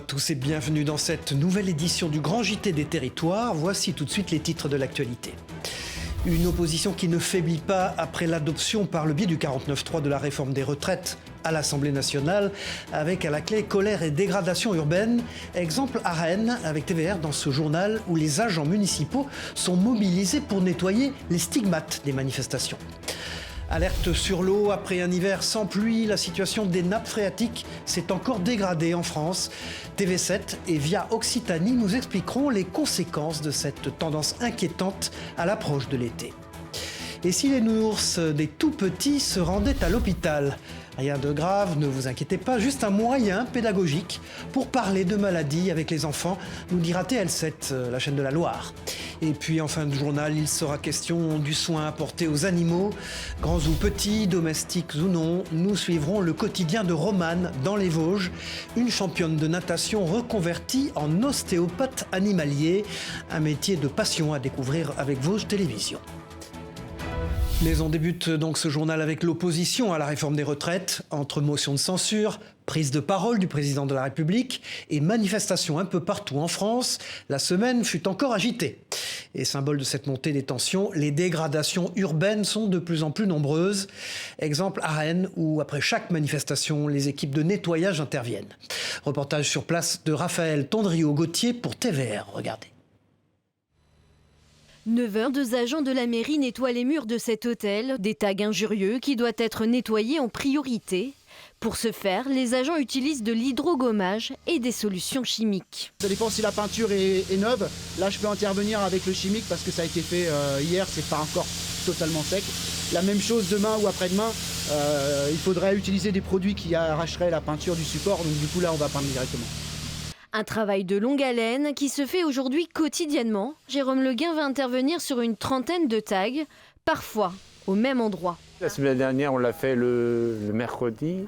tous et bienvenue dans cette nouvelle édition du Grand JT des Territoires. Voici tout de suite les titres de l'actualité. Une opposition qui ne faiblit pas après l'adoption par le biais du 49.3 de la réforme des retraites à l'Assemblée nationale, avec à la clé colère et dégradation urbaine. Exemple à Rennes, avec TVR dans ce journal où les agents municipaux sont mobilisés pour nettoyer les stigmates des manifestations. Alerte sur l'eau, après un hiver sans pluie, la situation des nappes phréatiques s'est encore dégradée en France. TV7 et Via Occitanie nous expliqueront les conséquences de cette tendance inquiétante à l'approche de l'été. Et si les nounours des tout-petits se rendaient à l'hôpital ? Rien de grave, ne vous inquiétez pas, juste un moyen pédagogique pour parler de maladies avec les enfants, nous dira TL7, la chaîne de la Loire. Et puis en fin de journal, il sera question du soin apporté aux animaux, grands ou petits, domestiques ou non. Nous suivrons le quotidien de Romane dans les Vosges, une championne de natation reconvertie en ostéopathe animalier, un métier de passion à découvrir avec Vosges Télévisions. Mais on débute donc ce journal avec l'opposition à la réforme des retraites, entre motion de censure, prise de parole du président de la République et manifestations un peu partout en France. La semaine fut encore agitée. Et symbole de cette montée des tensions, les dégradations urbaines sont de plus en plus nombreuses. Exemple à Rennes, où après chaque manifestation, les équipes de nettoyage interviennent. Reportage sur place de Raphaël Tondrio-Gauthier pour TVR. Regardez. 9h, 2 agents de la mairie nettoient les murs de cet hôtel, des tags injurieux qui doivent être nettoyés en priorité. Pour ce faire, les agents utilisent de l'hydrogommage et des solutions chimiques. Ça dépend si la peinture est neuve. Là, je peux intervenir avec le chimique parce que ça a été fait hier, c'est pas encore totalement sec. La même chose demain ou après-demain, il faudrait utiliser des produits qui arracheraient la peinture du support. Donc du coup, là, on va peindre directement. Un travail de longue haleine qui se fait aujourd'hui quotidiennement. Jérôme Leguin va intervenir sur une trentaine de tags, parfois au même endroit. La semaine dernière, on l'a fait le mercredi.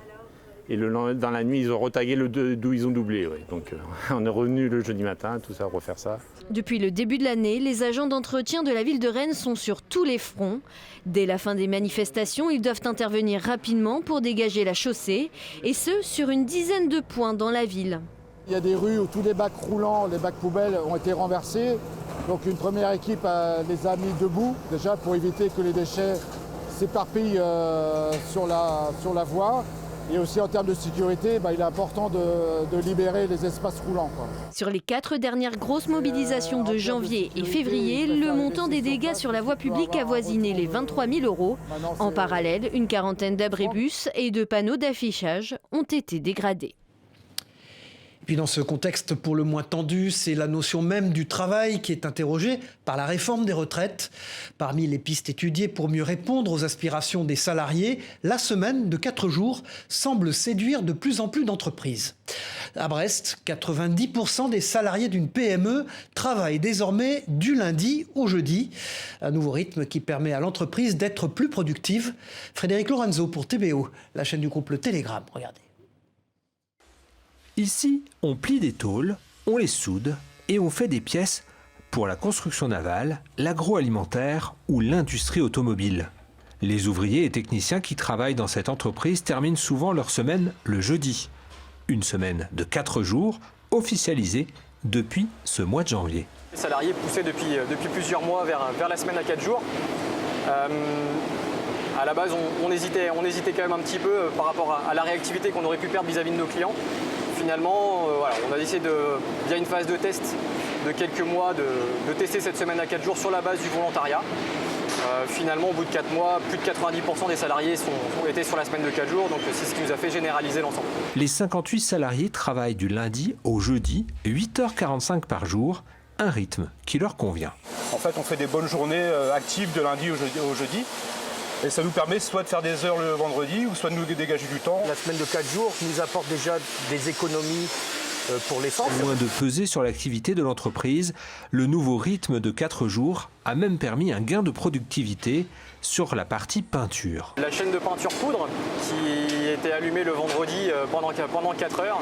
Et dans la nuit, ils ont retagué d'où ils ont doublé. Ouais. Donc on est revenu le jeudi matin, tout ça, refaire ça. Depuis le début de l'année, les agents d'entretien de la ville de Rennes sont sur tous les fronts. Dès la fin des manifestations, ils doivent intervenir rapidement pour dégager la chaussée. Et ce, sur une dizaine de points dans la ville. Il y a des rues où tous les bacs roulants, les bacs poubelles ont été renversés. Donc une première équipe les a mis debout, déjà pour éviter que les déchets s'éparpillent sur la voie. Et aussi en termes de sécurité, il est important de libérer les espaces roulants. Sur les 4 dernières grosses mobilisations de janvier et février, le montant des dégâts sur la voie publique avoisinait les 23 000 €. En parallèle, une quarantaine d'abribus et de panneaux d'affichage ont été dégradés. Puis dans ce contexte pour le moins tendu, c'est la notion même du travail qui est interrogée par la réforme des retraites. Parmi les pistes étudiées pour mieux répondre aux aspirations des salariés, la semaine de 4 jours semble séduire de plus en plus d'entreprises. À Brest, 90% des salariés d'une PME travaillent désormais du lundi au jeudi. Un nouveau rythme qui permet à l'entreprise d'être plus productive. Frédéric Lorenzo pour TBO, la chaîne du groupe Le Télégramme. Regardez. Ici, on plie des tôles, on les soude et on fait des pièces pour la construction navale, l'agroalimentaire ou l'industrie automobile. Les ouvriers et techniciens qui travaillent dans cette entreprise terminent souvent leur semaine le jeudi. Une semaine de 4 jours, officialisée depuis ce mois de janvier. Les salariés poussaient depuis plusieurs mois vers la semaine à 4 jours. À la base, on hésitait quand même un petit peu par rapport à la réactivité qu'on aurait pu perdre vis-à-vis de nos clients. Finalement, on a décidé, via une phase de test de quelques mois, de tester cette semaine à 4 jours sur la base du volontariat. Finalement, au bout de 4 mois, plus de 90% des salariés étaient sur la semaine de 4 jours, donc c'est ce qui nous a fait généraliser l'ensemble. Les 58 salariés travaillent du lundi au jeudi, 8h45 par jour, un rythme qui leur convient. En fait, on fait des bonnes journées actives de lundi au jeudi. Et ça nous permet soit de faire des heures le vendredi ou soit de nous dégager du temps. La semaine de 4 jours nous apporte déjà des économies pour l'essence. Loin de peser sur l'activité de l'entreprise, le nouveau rythme de 4 jours a même permis un gain de productivité sur la partie peinture. La chaîne de peinture poudre qui était allumée le vendredi pendant 4 heures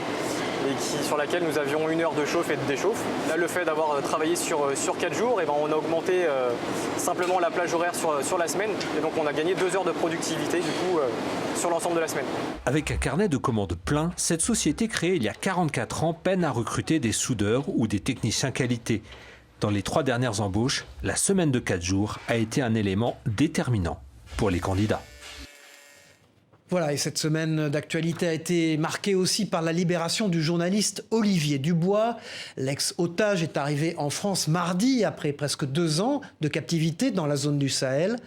et sur laquelle nous avions 1 heure de chauffe et de déchauffe. Là, le fait d'avoir travaillé sur 4 jours, on a augmenté simplement la plage horaire sur la semaine. Et donc on a gagné 2 heures de productivité du coup sur l'ensemble de la semaine. Avec un carnet de commandes plein, cette société créée il y a 44 ans peine à recruter des soudeurs ou des techniciens qualité. Dans les 3 dernières embauches, la semaine de 4 jours a été un élément déterminant pour les candidats. Voilà, et cette semaine d'actualité a été marquée aussi par la libération du journaliste Olivier Dubois. L'ex-otage est arrivé en France mardi, après presque 2 ans de captivité dans la zone du Sahel.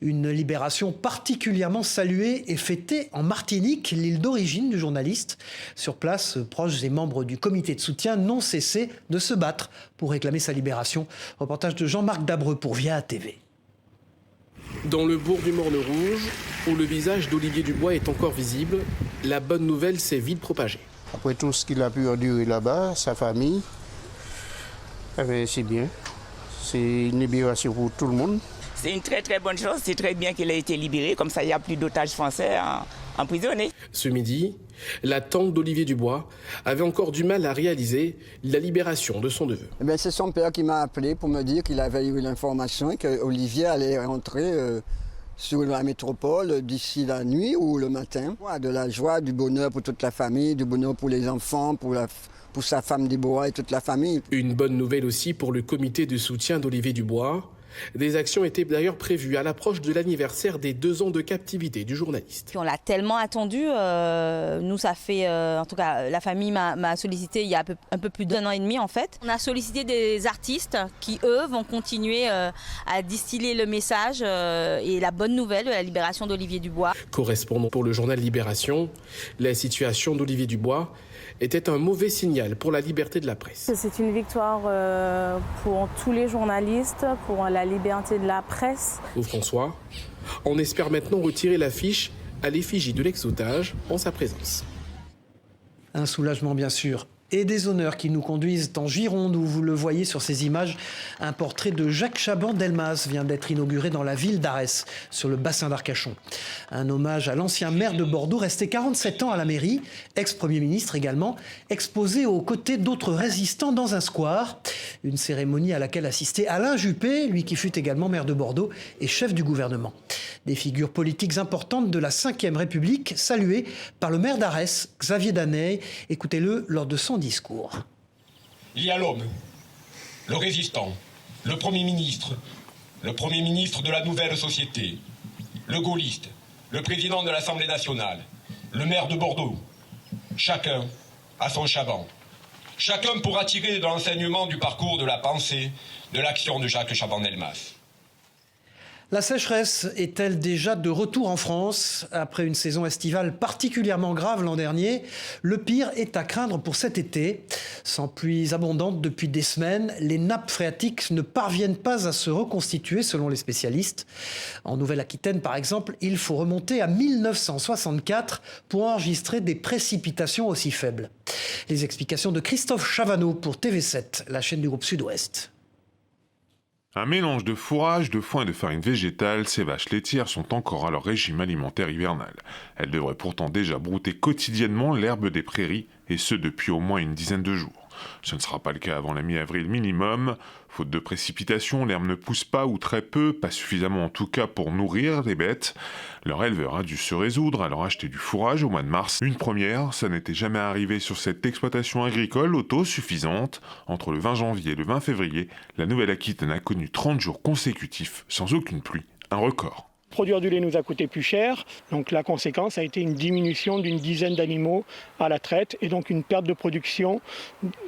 Une libération particulièrement saluée et fêtée en Martinique, l'île d'origine du journaliste. Sur place, proches et membres du comité de soutien n'ont cessé de se battre pour réclamer sa libération. Reportage de Jean-Marc Dabreux pour VIA TV. Dans le bourg du Morne-Rouge, où le visage d'Olivier Dubois est encore visible, la bonne nouvelle s'est vite propagée. Après tout ce qu'il a pu endurer là-bas, sa famille, c'est bien. C'est une libération pour tout le monde. C'est une très très bonne chose, c'est très bien qu'il ait été libéré, comme ça il n'y a plus d'otages français emprisonnés. Ce midi, la tante d'Olivier Dubois avait encore du mal à réaliser la libération de son neveu. C'est son père qui m'a appelé pour me dire qu'il avait eu l'information et qu'Olivier allait rentrer sur la métropole d'ici la nuit ou le matin. De la joie, du bonheur pour toute la famille, du bonheur pour les enfants, pour sa femme Déborah et toute la famille. Une bonne nouvelle aussi pour le comité de soutien d'Olivier Dubois. Des actions étaient d'ailleurs prévues à l'approche de l'anniversaire des 2 ans de captivité du journaliste. On l'a tellement attendu, nous ça fait, en tout cas la famille m'a sollicité il y a un peu plus d'1 an et demi en fait. On a sollicité des artistes qui eux vont continuer à distiller le message et la bonne nouvelle de la libération d'Olivier Dubois. Correspondant pour le journal Libération, la situation d'Olivier Dubois était un mauvais signal pour la liberté de la presse. C'est une victoire pour tous les journalistes, pour la liberté de la presse. Au François, on espère maintenant retirer l'affiche à l'effigie de l'ex-otage en sa présence. Un soulagement bien sûr. Et des honneurs qui nous conduisent en Gironde, où vous le voyez sur ces images, un portrait de Jacques Chaban-Delmas vient d'être inauguré dans la ville d'Arès, sur le bassin d'Arcachon. Un hommage à l'ancien maire de Bordeaux, resté 47 ans à la mairie, ex-premier ministre également, exposé aux côtés d'autres résistants dans un square. Une cérémonie à laquelle assistait Alain Juppé, lui qui fut également maire de Bordeaux et chef du gouvernement. Des figures politiques importantes de la Ve République, saluées par le maire d'Arès, Xavier Daney. Écoutez-le lors de son discours. Il y a l'homme, le résistant, le Premier ministre de la nouvelle société, le gaulliste, le président de l'Assemblée nationale, le maire de Bordeaux. Chacun a son Chaban. Chacun pourra tirer de l'enseignement du parcours de la pensée, de l'action de Jacques Chaban-Delmas. La sécheresse est-elle déjà de retour en France? Après une saison estivale particulièrement grave l'an dernier, le pire est à craindre pour cet été. Sans pluies abondantes depuis des semaines, les nappes phréatiques ne parviennent pas à se reconstituer selon les spécialistes. En Nouvelle-Aquitaine, par exemple, il faut remonter à 1964 pour enregistrer des précipitations aussi faibles. Les explications de Christophe Chavanneau pour TV7, la chaîne du groupe Sud-Ouest. Un mélange de fourrage, de foin et de farine végétale, ces vaches laitières sont encore à leur régime alimentaire hivernal. Elles devraient pourtant déjà brouter quotidiennement l'herbe des prairies, et ce depuis au moins une dizaine de jours. Ce ne sera pas le cas avant la mi-avril minimum. Faute de précipitations, l'herbe ne pousse pas ou très peu, pas suffisamment en tout cas pour nourrir les bêtes. Leur éleveur a dû se résoudre à leur acheter du fourrage au mois de mars. Une première, ça n'était jamais arrivé sur cette exploitation agricole autosuffisante. Entre le 20 janvier et le 20 février, la Nouvelle-Aquitaine a connu 30 jours consécutifs sans aucune pluie, un record. Produire du lait nous a coûté plus cher, donc la conséquence a été une diminution d'une dizaine d'animaux à la traite et donc une perte de production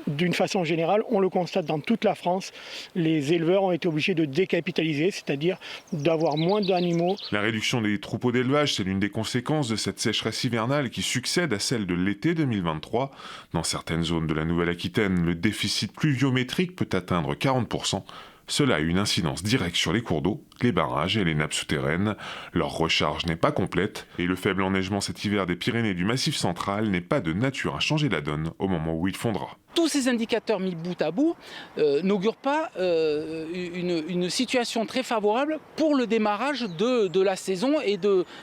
d'une façon générale. On le constate dans toute la France, les éleveurs ont été obligés de décapitaliser, c'est-à-dire d'avoir moins d'animaux. La réduction des troupeaux d'élevage, c'est l'une des conséquences de cette sécheresse hivernale qui succède à celle de l'été 2023. Dans certaines zones de la Nouvelle-Aquitaine, le déficit pluviométrique peut atteindre 40%. Cela a une incidence directe sur les cours d'eau, les barrages et les nappes souterraines. Leur recharge n'est pas complète et le faible enneigement cet hiver des Pyrénées et du Massif central n'est pas de nature à changer la donne au moment où il fondra. Tous ces indicateurs mis bout à bout n'augurent pas une situation très favorable pour le démarrage de la saison et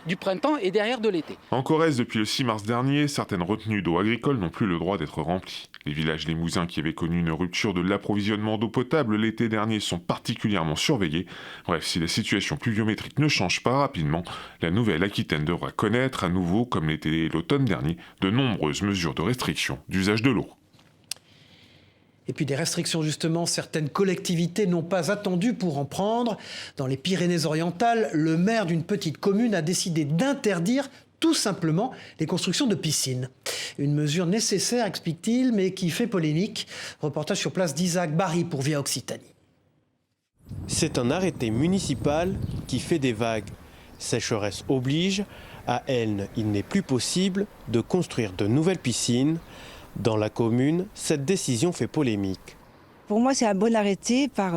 du printemps et derrière de l'été. En Corrèze, depuis le 6 mars dernier, certaines retenues d'eau agricole n'ont plus le droit d'être remplies. Les villages limousins qui avaient connu une rupture de l'approvisionnement d'eau potable l'été dernier sont particulièrement surveillés. Bref, si la situation pluviométrique ne change pas rapidement, la Nouvelle-Aquitaine devra connaître à nouveau, comme l'était l'automne dernier, de nombreuses mesures de restriction d'usage de l'eau. Et puis des restrictions justement, certaines collectivités n'ont pas attendu pour en prendre. Dans les Pyrénées-Orientales, le maire d'une petite commune a décidé d'interdire tout simplement les constructions de piscines. Une mesure nécessaire, explique-t-il, mais qui fait polémique. Reportage sur place d'Isaac Barry pour Via Occitanie. C'est un arrêté municipal qui fait des vagues. Sécheresse oblige, à Elne, il n'est plus possible de construire de nouvelles piscines. Dans la commune, cette décision fait polémique. Pour moi, c'est un bon arrêté par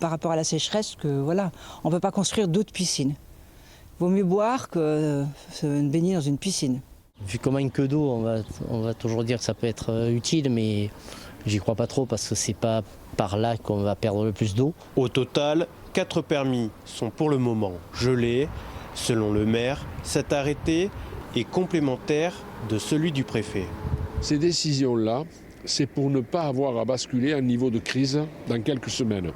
rapport à la sécheresse que voilà, on ne peut pas construire d'autres piscines. Il vaut mieux boire que se baigner dans une piscine. Vu qu'on manque que d'eau, on va toujours dire que ça peut être utile, mais j'y crois pas trop parce que c'est pas par là qu'on va perdre le plus d'eau. Au total, 4 permis sont pour le moment gelés. Selon le maire, cet arrêté est complémentaire de celui du préfet. Ces décisions-là, c'est pour ne pas avoir à basculer un niveau de crise dans quelques semaines.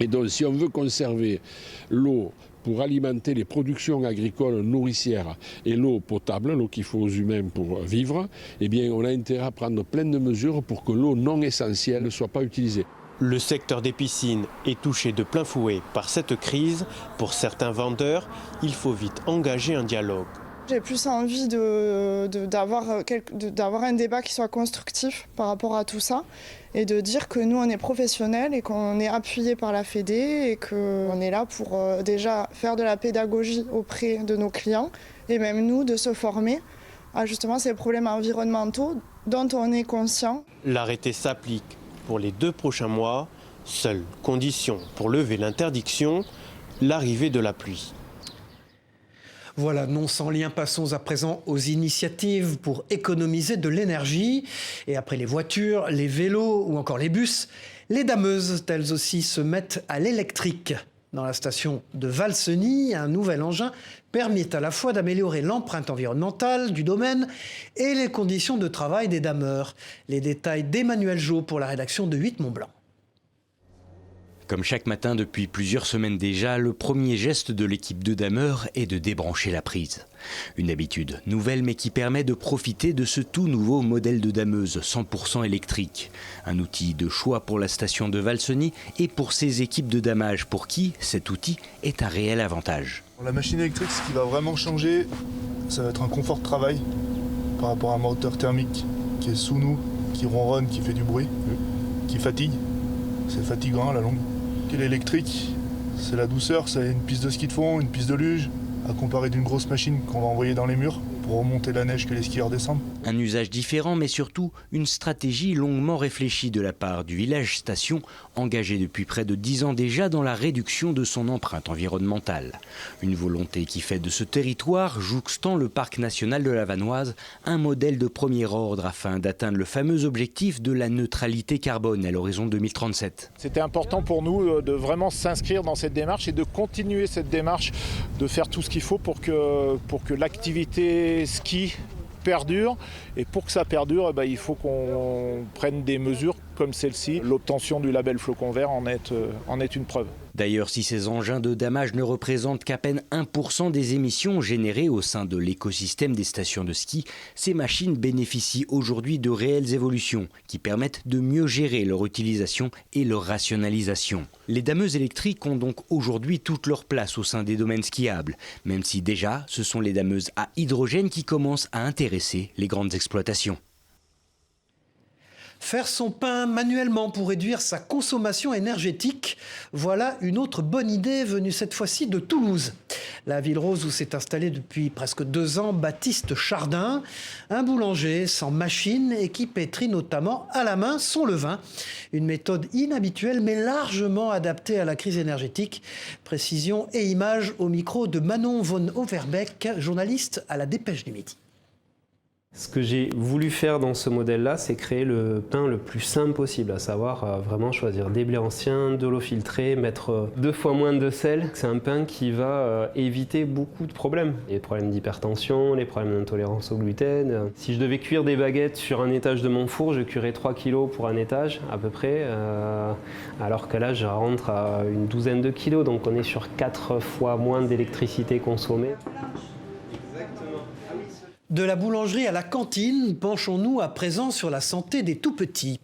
Et donc, si on veut conserver l'eau pour alimenter les productions agricoles nourricières et l'eau potable, l'eau qu'il faut aux humains pour vivre, eh bien, on a intérêt à prendre plein de mesures pour que l'eau non essentielle ne soit pas utilisée. Le secteur des piscines est touché de plein fouet par cette crise. Pour certains vendeurs, il faut vite engager un dialogue. J'ai plus envie d'avoir un débat qui soit constructif par rapport à tout ça et de dire que nous on est professionnels et qu'on est appuyés par la Fédé et qu'on est là pour déjà faire de la pédagogie auprès de nos clients et même nous de se former à justement ces problèmes environnementaux dont on est conscient. L'arrêté s'applique pour les 2 prochains mois. Seule condition pour lever l'interdiction, l'arrivée de la pluie. Voilà, non sans lien, passons à présent aux initiatives pour économiser de l'énergie. Et après les voitures, les vélos ou encore les bus, les dameuses, elles aussi, se mettent à l'électrique. Dans la station de Valseny, un nouvel engin permet à la fois d'améliorer l'empreinte environnementale du domaine et les conditions de travail des dameurs. Les détails d'Emmanuel Jo pour la rédaction de 8 Mont-Blanc. Comme chaque matin depuis plusieurs semaines déjà, le premier geste de l'équipe de dameurs est de débrancher la prise. Une habitude nouvelle mais qui permet de profiter de ce tout nouveau modèle de dameuse 100% électrique. Un outil de choix pour la station de Valseny et pour ses équipes de damage pour qui cet outil est un réel avantage. La machine électrique, ce qui va vraiment changer, ça va être un confort de travail par rapport à un moteur thermique qui est sous nous, qui ronronne, qui fait du bruit, qui fatigue. C'est fatigant à la longue. L'électrique, c'est la douceur, c'est une piste de ski de fond, une piste de luge, à comparer d'une grosse machine qu'on va envoyer dans les murs pour remonter la neige que les skieurs descendent. Un usage différent, mais surtout une stratégie longuement réfléchie de la part du village station, engagé depuis près de 10 ans déjà dans la réduction de son empreinte environnementale. Une volonté qui fait de ce territoire, jouxtant le parc national de la Vanoise, un modèle de premier ordre afin d'atteindre le fameux objectif de la neutralité carbone à l'horizon 2037. C'était important pour nous de vraiment s'inscrire dans cette démarche et de continuer cette démarche, de faire tout ce qu'il faut pour que l'activité ski perdure, et pour que ça perdure, il faut qu'on prenne des mesures comme celle-ci. L'obtention du label Flocon Vert en est une preuve. D'ailleurs, si ces engins de damage ne représentent qu'à peine 1% des émissions générées au sein de l'écosystème des stations de ski, ces machines bénéficient aujourd'hui de réelles évolutions qui permettent de mieux gérer leur utilisation et leur rationalisation. Les dameuses électriques ont donc aujourd'hui toute leur place au sein des domaines skiables, même si déjà ce sont les dameuses à hydrogène qui commencent à intéresser les grandes exploitations. Faire son pain manuellement pour réduire sa consommation énergétique, voilà une autre bonne idée venue cette fois-ci de Toulouse. La ville rose où s'est installé depuis presque 2 ans Baptiste Chardin, un boulanger sans machine et qui pétrit notamment à la main son levain. Une méthode inhabituelle mais largement adaptée à la crise énergétique. Précision et images au micro de Manon von Overbeck, journaliste à la Dépêche du Midi. Ce que j'ai voulu faire dans ce modèle-là, c'est créer le pain le plus simple possible, à savoir vraiment choisir des blés anciens, de l'eau filtrée, mettre 2 fois moins de sel. C'est un pain qui va éviter beaucoup de problèmes. Les problèmes d'hypertension, les problèmes d'intolérance au gluten. Si je devais cuire des baguettes sur un étage de mon four, je cuirais 3 kilos pour un étage à peu près, alors que là, je rentre à une douzaine de kilos, donc on est sur 4 fois moins d'électricité consommée. De la boulangerie à la cantine, penchons-nous à présent sur la santé des tout-petits.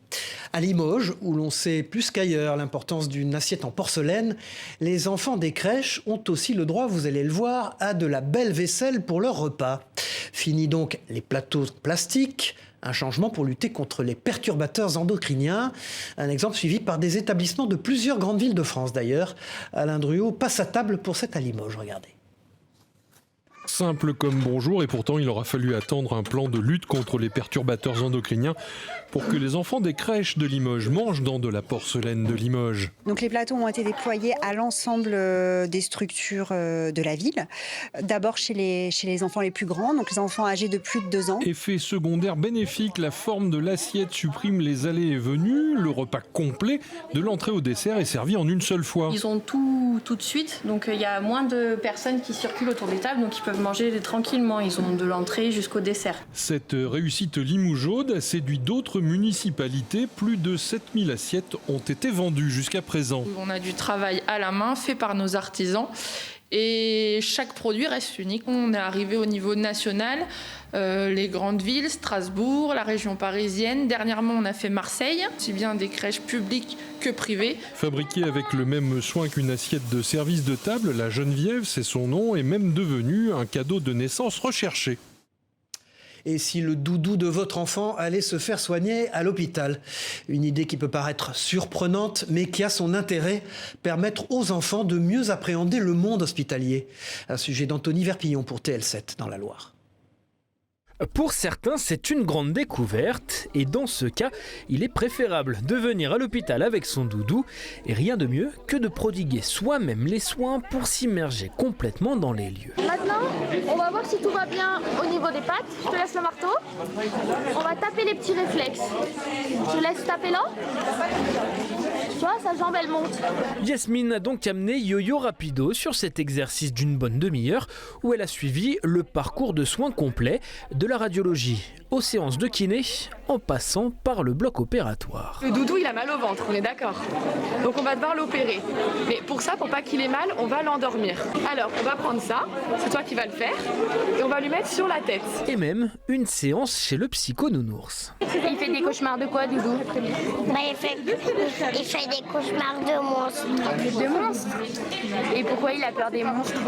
À Limoges, où l'on sait plus qu'ailleurs l'importance d'une assiette en porcelaine, les enfants des crèches ont aussi le droit, vous allez le voir, à de la belle vaisselle pour leur repas. Fini donc les plateaux plastiques, un changement pour lutter contre les perturbateurs endocriniens. Un exemple suivi par des établissements de plusieurs grandes villes de France d'ailleurs. Alain Druot passe à table pour cette à Limoges, regardez. Simple comme bonjour, et pourtant il aura fallu attendre un plan de lutte contre les perturbateurs endocriniens pour que les enfants des crèches de Limoges mangent dans de la porcelaine de Limoges. Donc les plateaux ont été déployés à l'ensemble des structures de la ville. D'abord chez les enfants les plus grands, donc les enfants âgés de plus de 2 ans. Effet secondaire bénéfique, la forme de l'assiette supprime les allées et venues. Le repas complet, de l'entrée au dessert, est servi en une seule fois. Ils ont tout de suite, donc il y a moins de personnes qui circulent autour des tables, donc ils peuvent manger tranquillement. Ils ont de l'entrée jusqu'au dessert. Cette réussite limougeaude a séduit d'autres municipalités. Plus de 7000 assiettes ont été vendues jusqu'à présent. On a du travail à la main fait par nos artisans et chaque produit reste unique. On est arrivé au niveau national, les grandes villes, Strasbourg, la région parisienne. Dernièrement, on a fait Marseille, aussi bien des crèches publiques que privées. Fabriquée avec le même soin qu'une assiette de service de table, la Geneviève, c'est son nom, est même devenue un cadeau de naissance recherché. Et si le doudou de votre enfant allait se faire soigner à l'hôpital? Une idée qui peut paraître surprenante, mais qui a son intérêt, permettre aux enfants de mieux appréhender le monde hospitalier. Un sujet d'Anthony Verpillon pour TL7 dans la Loire. Pour certains, c'est une grande découverte et dans ce cas, il est préférable de venir à l'hôpital avec son doudou et rien de mieux que de prodiguer soi-même les soins pour s'immerger complètement dans les lieux. Maintenant, on va voir si tout va bien au niveau des pattes. Je te laisse le marteau. On va taper les petits réflexes. Je te laisse taper là. Tu vois, sa jambe elle monte. Yasmine a donc amené Yo-Yo Rapido sur cet exercice d'une bonne demi-heure où elle a suivi le parcours de soins complet de la radiologie aux séances de kiné en passant par le bloc opératoire. Le doudou il a mal au ventre, on est d'accord. Donc on va devoir l'opérer. Mais pour ça, pour pas qu'il ait mal, on va l'endormir. Alors on va prendre ça, c'est toi qui vas le faire, et on va lui mettre sur la tête. Et même une séance chez le psycho-nounours. Il fait des cauchemars de quoi, Doudou? Il fait des cauchemars de monstres. De monstres? Et pourquoi il a peur des monstres?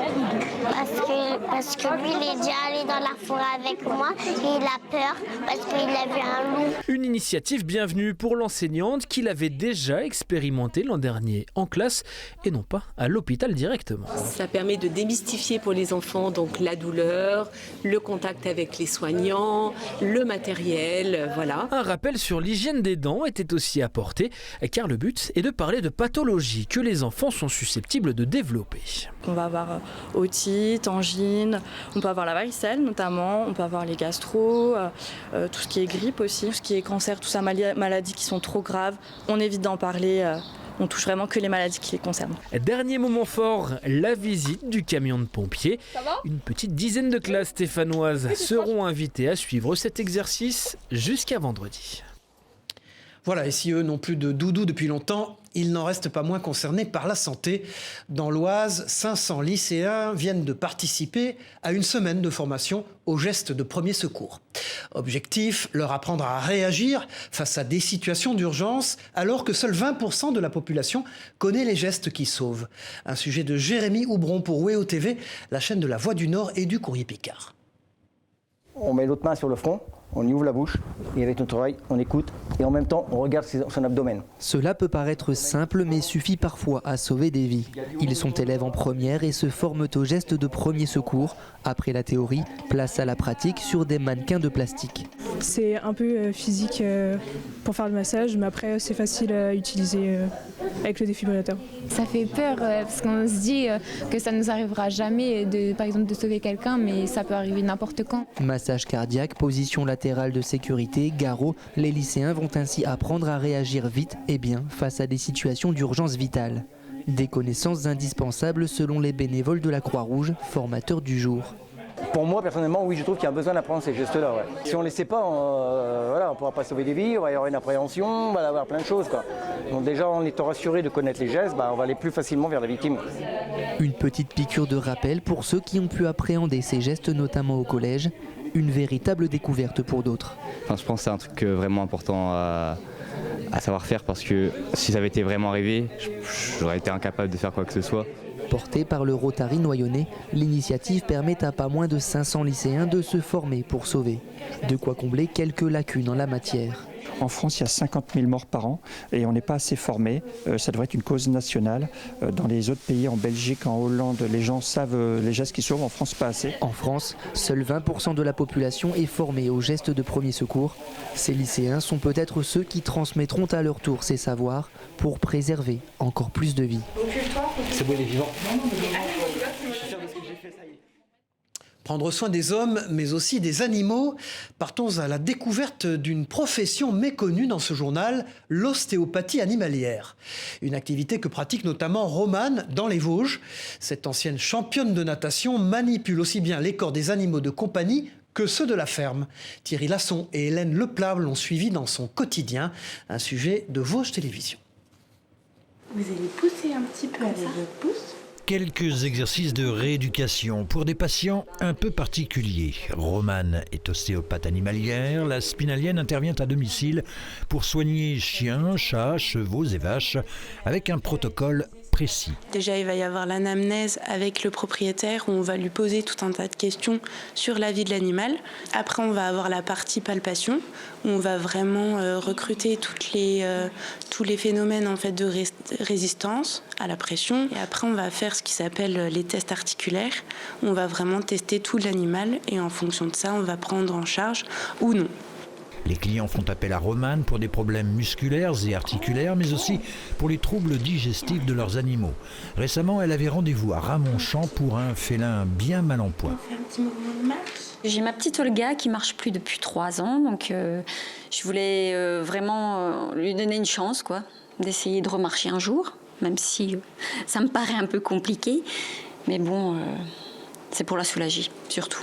Parce que lui, il est déjà allé dans la forêt avec moi et il a peur parce qu'il a vu un loup. Une initiative bienvenue pour l'enseignante qui l'avait déjà expérimenté l'an dernier en classe et non pas à l'hôpital directement. Ça permet de démystifier pour les enfants donc la douleur, le contact avec les soignants, le matériel, voilà. Un rappel sur l'hygiène des dents était aussi apporté car le but est de parler de pathologies que les enfants sont susceptibles de développer. On va avoir otite, angine, on peut avoir la varicelle notamment, on peut avoir les gastro, tout ce qui est grippe aussi, tout ce qui est cancer, tout ça, maladies qui sont trop graves, on évite d'en parler. On touche vraiment que les maladies qui les concernent. Dernier moment fort, la visite du camion de pompiers. Une petite dizaine de classes stéphanoises seront invitées à suivre cet exercice jusqu'à vendredi. Voilà, et si eux n'ont plus de doudou depuis longtemps, ils n'en restent pas moins concernés par la santé. Dans l'Oise, 500 lycéens viennent de participer à une semaine de formation aux gestes de premier secours. Objectif, leur apprendre à réagir face à des situations d'urgence, alors que seuls 20% de la population connaît les gestes qui sauvent. Un sujet de Jérémy Houbron pour WEO TV, la chaîne de la Voix du Nord et du Courrier Picard. On met l'autre main sur le front, on y ouvre la bouche et avec notre oreille, on écoute et en même temps, on regarde son abdomen. Cela peut paraître simple mais suffit parfois à sauver des vies. Ils sont élèves en première et se forment aux gestes de premier secours. Après la théorie, place à la pratique sur des mannequins de plastique. C'est un peu physique pour faire le massage, mais après c'est facile à utiliser avec le défibrillateur. Ça fait peur parce qu'on se dit que ça ne nous arrivera jamais, par exemple de sauver quelqu'un, mais ça peut arriver n'importe quand. Massage cardiaque, position latérale de sécurité, garrot, les lycéens vont ainsi apprendre à réagir vite et bien face à des situations d'urgence vitale. Des connaissances indispensables selon les bénévoles de la Croix-Rouge, formateurs du jour. Pour moi, personnellement, oui, je trouve qu'il y a besoin d'apprendre ces gestes-là. Ouais. Si on ne les sait pas, on ne pourra pas sauver des vies, il va y avoir une appréhension, on va y avoir plein de choses. Quoi. Donc déjà, en étant rassuré de connaître les gestes, on va aller plus facilement vers la victime. Une petite piqûre de rappel pour ceux qui ont pu appréhender ces gestes, notamment au collège. Une véritable découverte pour d'autres. Enfin, je pense que c'est un truc vraiment important à savoir faire parce que si ça avait été vraiment arrivé, j'aurais été incapable de faire quoi que ce soit. Portée par le Rotary Noyonnais, l'initiative permet à pas moins de 500 lycéens de se former pour sauver. De quoi combler quelques lacunes en la matière. En France, il y a 50 000 morts par an et on n'est pas assez formés. Ça devrait être une cause nationale. Dans les autres pays, en Belgique, en Hollande, les gens savent les gestes qui sauvent. En France, pas assez. En France, seuls 20% de la population est formée aux gestes de premier secours. Ces lycéens sont peut-être ceux qui transmettront à leur tour ces savoirs pour préserver encore plus de vies. C'est beau, il est vivant. Prendre soin des hommes, mais aussi des animaux. Partons à la découverte d'une profession méconnue dans ce journal, l'ostéopathie animalière. Une activité que pratique notamment Romane dans les Vosges. Cette ancienne championne de natation manipule aussi bien les corps des animaux de compagnie que ceux de la ferme. Thierry Lasson et Hélène Leplave l'ont suivi dans son quotidien, un sujet de Vosges Télévisions. Vous allez pousser un petit peu, allez, je pousse. Quelques exercices de rééducation pour des patients un peu particuliers. Romane est ostéopathe animalière. La spinalienne intervient à domicile pour soigner chiens, chats, chevaux et vaches avec un protocole précis. Déjà, il va y avoir l'anamnèse avec le propriétaire où on va lui poser tout un tas de questions sur la vie de l'animal. Après, on va avoir la partie palpation où on va vraiment recruter tous les phénomènes en fait, de résistance à la pression. Et après, on va faire ce qui s'appelle les tests articulaires. On va vraiment tester tout l'animal et en fonction de ça, on va prendre en charge ou non. Les clients font appel à Romane pour des problèmes musculaires et articulaires, mais aussi pour les troubles digestifs de leurs animaux. Récemment, elle avait rendez-vous à Ramonchamp pour un félin bien mal en point. J'ai ma petite Olga qui marche plus depuis 3 ans, donc je voulais vraiment lui donner une chance, quoi, d'essayer de remarcher un jour, même si ça me paraît un peu compliqué. Mais bon, c'est pour la soulager, surtout.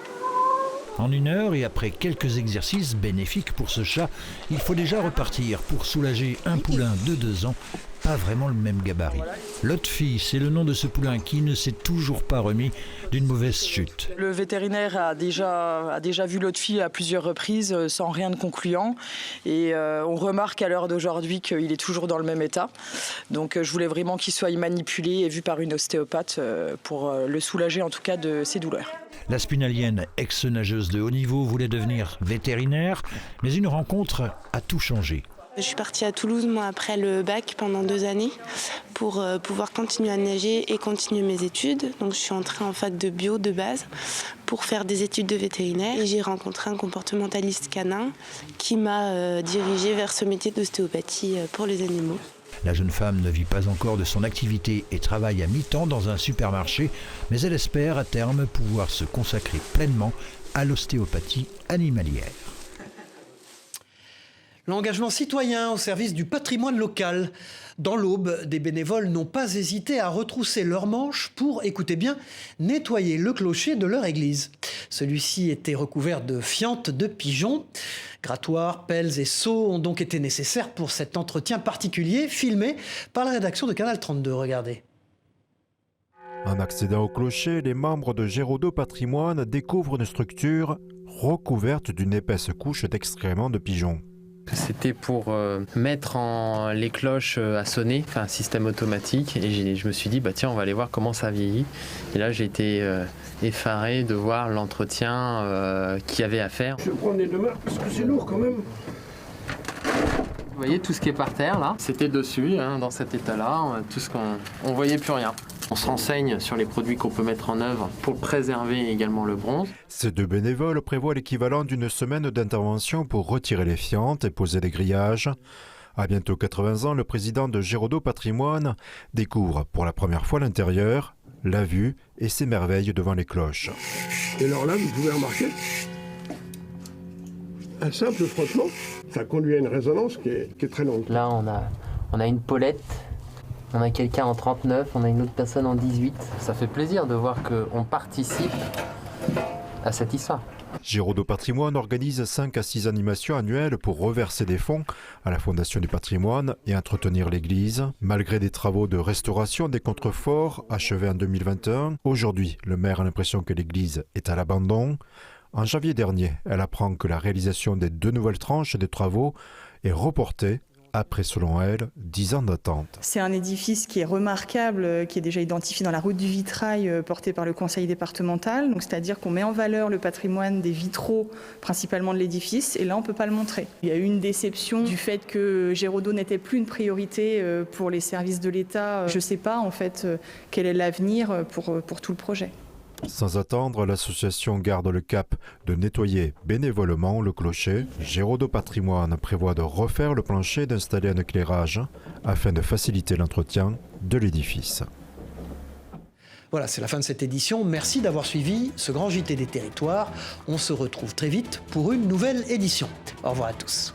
En 1 heure et après quelques exercices bénéfiques pour ce chat, il faut déjà repartir pour soulager un poulain de 2 ans, pas vraiment le même gabarit. Lotfi, c'est le nom de ce poulain qui ne s'est toujours pas remis d'une mauvaise chute. Le vétérinaire a déjà vu Lotfi à plusieurs reprises sans rien de concluant et on remarque à l'heure d'aujourd'hui qu'il est toujours dans le même état. Donc je voulais vraiment qu'il soit manipulé et vu par une ostéopathe pour le soulager en tout cas de ses douleurs. La spinalienne, ex-nageuse de haut niveau, voulait devenir vétérinaire, mais une rencontre a tout changé. Je suis partie à Toulouse, moi, après le bac, pendant 2 années, pour pouvoir continuer à nager et continuer mes études. Donc je suis entrée en fac de bio de base pour faire des études de vétérinaire. Et j'ai rencontré un comportementaliste canin qui m'a dirigée vers ce métier d'ostéopathie pour les animaux. La jeune femme ne vit pas encore de son activité et travaille à mi-temps dans un supermarché, mais elle espère à terme pouvoir se consacrer pleinement à l'ostéopathie animalière. L'engagement citoyen au service du patrimoine local. Dans l'Aube, des bénévoles n'ont pas hésité à retrousser leurs manches pour, écoutez bien, nettoyer le clocher de leur église. Celui-ci était recouvert de fientes de pigeons. Grattoirs, pelles et seaux ont donc été nécessaires pour cet entretien particulier, filmé par la rédaction de Canal 32. Regardez. En accédant au clocher, les membres de Géraudot Patrimoine découvrent une structure recouverte d'une épaisse couche d'excréments de pigeons. C'était pour mettre les cloches à sonner, enfin un système automatique, et je me suis dit tiens, on va aller voir comment ça vieillit. Et là j'ai été effaré de voir l'entretien qu'il y avait à faire. Je vais prendre les 2 marques parce que c'est lourd quand même. Vous voyez tout ce qui est par terre là, c'était dessus, dans cet état-là, tout ce on voyait plus rien. On se renseigne sur les produits qu'on peut mettre en œuvre pour préserver également le bronze. Ces 2 bénévoles prévoient l'équivalent d'une semaine d'intervention pour retirer les fientes et poser les grillages. À bientôt 80 ans, le président de Géraudot Patrimoine découvre pour la première fois l'intérieur, la vue et s'émerveille devant les cloches. Et alors là, vous pouvez remarquer un simple frottement, ça conduit à une résonance qui est très longue. Là, on a une Paulette. On a quelqu'un en 39, on a une autre personne en 18. Ça fait plaisir de voir qu'on participe à cette histoire. Géraudot Patrimoine organise 5 à 6 animations annuelles pour reverser des fonds à la Fondation du patrimoine et entretenir l'église. Malgré des travaux de restauration des contreforts achevés en 2021, aujourd'hui, le maire a l'impression que l'église est à l'abandon. En janvier dernier, elle apprend que la réalisation des 2 nouvelles tranches des travaux est reportée après, selon elle, 10 ans d'attente. C'est un édifice qui est remarquable, qui est déjà identifié dans la route du vitrail portée par le conseil départemental. Donc, c'est-à-dire qu'on met en valeur le patrimoine des vitraux, principalement de l'édifice, et là, on ne peut pas le montrer. Il y a eu une déception du fait que Géraudot n'était plus une priorité pour les services de l'État. Je ne sais pas, en fait, quel est l'avenir pour tout le projet. Sans attendre, l'association garde le cap de nettoyer bénévolement le clocher. Géraudot Patrimoine prévoit de refaire le plancher et d'installer un éclairage afin de faciliter l'entretien de l'édifice. Voilà, c'est la fin de cette édition. Merci d'avoir suivi ce grand JT des territoires. On se retrouve très vite pour une nouvelle édition. Au revoir à tous.